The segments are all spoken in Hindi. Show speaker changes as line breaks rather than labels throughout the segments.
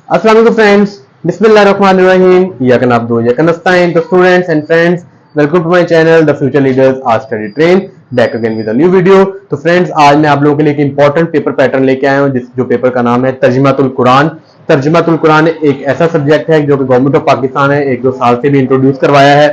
अस्सलाम वालेकुम फ्रेंड्स, बिस्मिल्लाहिर्रहमानिर्रहीम, इय्याका नअब्दु व इय्याका नस्तईन। तो students and friends, welcome to my channel the future leaders आज study train, back again with a new video. तो फ्रेंड्स, आज मैं आप लोगों के लिए एक इंपॉर्टेंट पेपर पैटर्न लेके आया हूं, जो पेपर का नाम है तर्जुमातुल कुरान। तर्जुमातुल कुरान एक ऐसा सब्जेक्ट है जो कि गवर्नमेंट ऑफ पाकिस्तान है 1-2 साल से भी इंट्रोड्यूस करवाया है।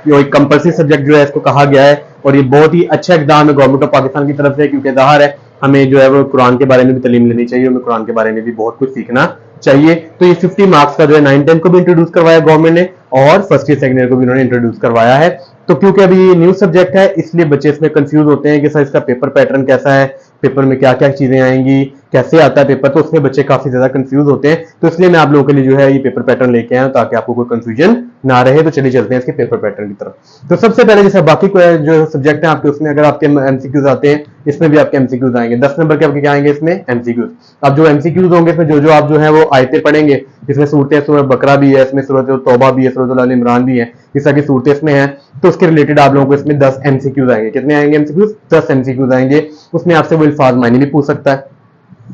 ये एक कंपल्सरी सब्जेक्ट जो है इसको कहा गया है, और ये बहुत ही अच्छा एग्जाम है गवर्नमेंट ऑफ पाकिस्तान की तरफ से, क्योंकि ज़ाहिर है हमें जो है वो कुरान के बारे में भी तालीम लेनी चाहिए, हमें कुरान के बारे में भी बहुत कुछ सीखना चाहिए। तो ये 50 मार्क्स का जो है 9-10 को भी इंट्रोड्यूस करवाया गवर्नमेंट ने, और फर्स्ट ईयर सेकंड ईयर को भी उन्होंने इंट्रोड्यूस करवाया है। तो क्योंकि अभी ये न्यू सब्जेक्ट है, इसलिए बच्चे इसमें कंफ्यूज होते हैं कि सर इसका पेपर पैटर्न कैसा है, पेपर में क्या क्या चीजें आएंगी, कैसे आता है पेपर, तो उसमें बच्चे काफी ज्यादा कंफ्यूज होते हैं। तो इसलिए मैं आप लोगों के लिए जो है ये पेपर पैटर्न लेके आया हूं, ताकि आपको कोई कंफ्यूजन ना रहे। तो चलिए चलते हैं इसके पेपर पैटर्न की तरफ। तो सबसे पहले जैसे बाकी जो सब्जेक्ट है आपके, उसमें अगर आपके एमसीक्यूज आते हैं, इसमें भी आपके एमसीक्यूज आएंगे। 10 नंबर के आपके क्या आएंगे इसमें, एमसीक्यूज। अब जो एमसीक्यूज होंगे इसमें जो आप जो है वो आयतें पढ़ेंगे, इसमें सूरतें, सूरत बकरा भी है, इसमें सूरत तौबा भी है, सूरत अल इमरान भी है, इस तरह की सूरतें इसमें हैं। तो उसके रिलेटेड आप लोगों को इसमें 10 एमसीक्यूज आएंगे। कितने आएंगे एमसीक्यूज? 10 एमसीक्यूज आएंगे। उसमें आपसे वो अल्फाज मायने भी पूछ सकता है,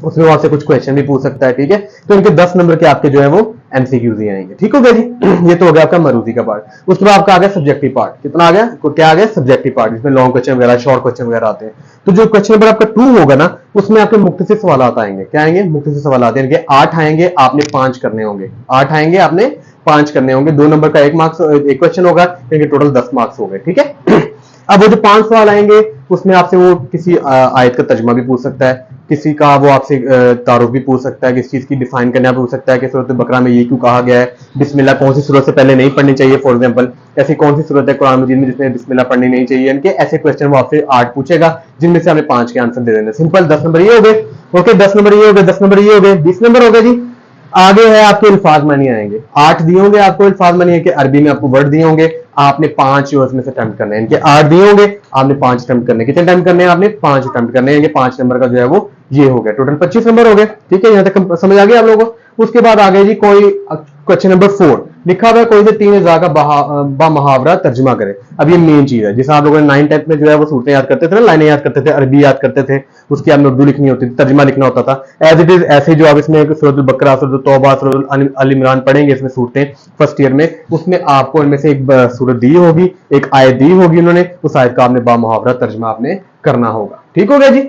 उसमें वहां से कुछ क्वेश्चन भी पूछ सकता है, ठीक है। तो इनके 10 नंबर के आपके जो है वो एमसीक्यूज ही आएंगे, ठीक हो गया जी। ये तो हो गया आपका मरूजी का पार्ट। उसके बाद आपका आ गया सब्जेक्टिव पार्ट। कितना आ गया? क्या आ गया? सब्जेक्टिव पार्ट, जिसमें लॉन्ग क्वेश्चन वगैरह, शॉर्ट क्वेश्चन वगैरह आते हैं। तो जो क्वेश्चन नंबर आपका 2 होगा ना, उसमें आपके मुख्तसर सवाल आएंगे। क्या आएंगे? मुख्तसर सवाल आएंगे। 8 आएंगे, आपने 5 करने होंगे। 8 आएंगे, आपने 5 करने होंगे। 2 नंबर का 1 मार्क्स, 1 क्वेश्चन होगा, इनके टोटल 10 मार्क्स हो गए, ठीक है। अब वो जो 5 सवाल आएंगे, उसमें आपसे वो किसी आयत का तर्जुमा भी पूछ सकता है, किसी का वो आपसे तारुफ भी पूछ सकता है, किस चीज की डिफाइन करना पूछ सकता है कि सूरत बकरा में ये क्यों कहा गया है, बिस्मिल्लाह कौन सी सूरत से पहले नहीं पढ़नी चाहिए, फॉर एग्जांपल ऐसी कौन सी सूरत है कुरान मजीद में जिसमें बिस्मिल्लाह पढ़नी नहीं चाहिए। इनके ऐसे क्वेश्चन वो आपसे 8 पूछेगा, जिनमें से आपने 5 के आंसर दे देने। सिंपल। 10 नंबर ये हो गए। ओके, 10 नंबर ये हो गए, 10 नंबर ये हो गए, 20 नंबर हो गए जी। आगे है आपके अल्फाज मानी आएंगे। 8 दिए होंगे आपको अल्फाज मानी के, अरबी में आपको वर्ड दिए होंगे, आपने 5 उसमें से अटेम्प्ट करने हैं। इनके 8 दिए होंगे, आपने 5 अटेम्प्ट करने। कितने अटेम्प्ट करने हैं? आपने 5 अटेम्प्ट करने हैं। 5 नंबर का जो है वो ये हो गया। टोटल 25 नंबर हो गए, ठीक है। यहां तक समझ आ गया आप लोगों को। उसके बाद आ गए जी कोई क्वेश्चन नंबर 4 लिखा हुआ है, कोई से 3000 का बामुहावरा तर्जुमा करे। अब ये मेन चीज है, जिसे आप लोगों ने 9-10 में जो है वो सूरतें याद करते थे ना, लाइनें याद करते थे, अरबी याद करते थे, उसकी आपने उर्दू लिखनी होती थी, तर्जुमा लिखना होता था। एज इट इज ऐसे जो आप इसमें सूरत बकरा, सूरत तौबा, सूरत अल इमरान पढ़ेंगे इसमें सूरतें फर्स्ट ईयर में, उसमें आपको इनमें से एक सूरत दी होगी, एक आयत दी होगी उन्होंने, उस आयत का आपने बामुहावरा तर्जुमा आपने करना होगा, ठीक हो गया जी।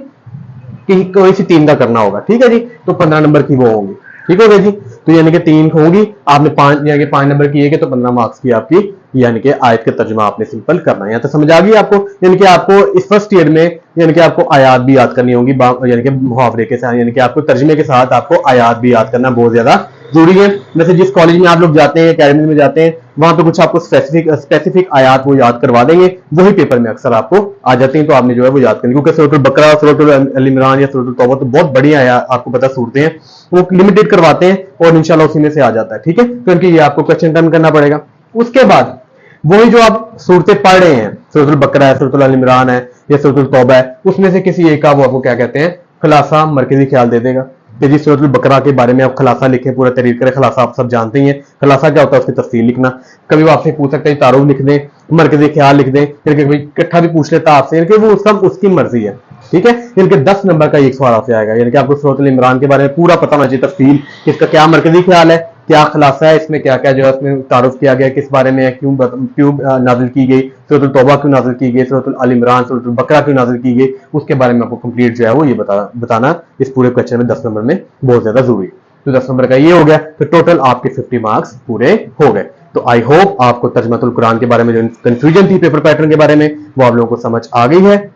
कि कोई सी 3 का करना होगा, ठीक है जी। तो 15 नंबर की वो होंगी, ठीक हो गया जी। तो यानी कि 3 होगी, आपने 5 यानी कि 5 नंबर की है, तो 15 मार्क्स की आपकी यानी कि आयत का तर्जुमा आपने सिंपल करना है। यहाँ तो समझ आ गई आपको। यानी कि आपको इस फर्स्ट ईयर में यानी कि आपको आयात भी याद करनी होगी, यानी कि मुहावरे के साथ, यानी कि आपको तर्जुमे के साथ आपको आयात भी याद करना बहुत ज्यादा जरूरी है। जैसे जिस कॉलेज में आप लोग जाते हैं, अकेडमी में जाते हैं, वहां पे कुछ आपको स्पेसिफिक आयात वो याद करवा देंगे, वही पेपर में अक्सर आपको आ जाते हैं। तो आपने जो है वो याद करनी, क्योंकि सूरत बकरा, सूरत अल इमरान या सूरत तौबा तो बहुत बड़ी आयात आपको पता सूरतें हैं, वो लिमिटेड करवाते हैं और इंशाल्लाह उसी में से आ जाता है, ठीक है। तो इनकी ये आपको क्वेश्चन टर्न करना पड़ेगा। उसके बाद वही जो आप सूरतें पढ़ रहे हैं, सूरत बकरा है, सूरत अल इमरान है या सूरत तौबा है, उसमें से किसी एक का वो आपको क्या कहते हैं, खुलासा मरकजी ख्याल दे देगा कि जी सूरत बकरा के बारे में आप खुलासा लिखें, पूरा तहरीर करें। खुलासा आप सब जानते ही हैं, खुलासा क्या होता है, उसकी तफसील लिखना। कभी वो आपसे पूछ सकते हैं तारुफ लिख दें, मरकजी ख्याल लिख दें, फिर कभी इकट्ठा भी पूछ लेता आपसे, यानी कि वो उसकी मर्जी है, ठीक है। यानी कि 10 नंबर का एक सवाल आपसे आएगा, यानी कि आपको सूरत अल इमरान के बारे में पूरा पता होना चाहिए, तफसील, इसका क्या मरकजी ख्याल है, क्या खुलासा है, इसमें क्या क्या जो है उसमें तारुफ किया गया, किस बारे में, क्यों नाजिल की गई, सूरत तौबा क्यों नाजिल की गई, सूरत अल इमरान, सूरत बकरा क्यों नाजिल की गई, उसके बारे में आपको कंप्लीट जो है वो ये बताना इस पूरे क्वेश्चन में 10 नंबर में बहुत ज्यादा जरूरी है। तो 10 नंबर का ये हो गया। तो टोटल आपके 50 मार्क्स पूरे हो गए। तो आई होप आपको तर्जुमातुल कुरान के बारे में जो कंफ्यूजन थी पेपर पैटर्न के बारे में, वो आप लोगों को समझ आ गई है।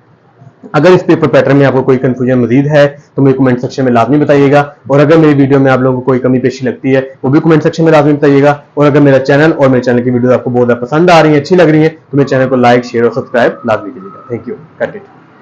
अगर इस पेपर पैटर्न में आपको कोई कंफ्यूजन मजीद है तो मेरे कमेंट सेक्शन में लाजमी बताइएगा, और अगर मेरी वीडियो में आप लोगों को कोई कमी पेशी लगती है वो भी कमेंट सेक्शन में लाजमी बताइएगा। और अगर मेरा चैनल और मेरे चैनल की वीडियो आपको बहुत ज्यादा पसंद आ रही है, अच्छी लग रही है, तो मेरे चैनल को लाइक, शेयर और सब्सक्राइब लाजमी कीजिएगा। Thank you. Cut it.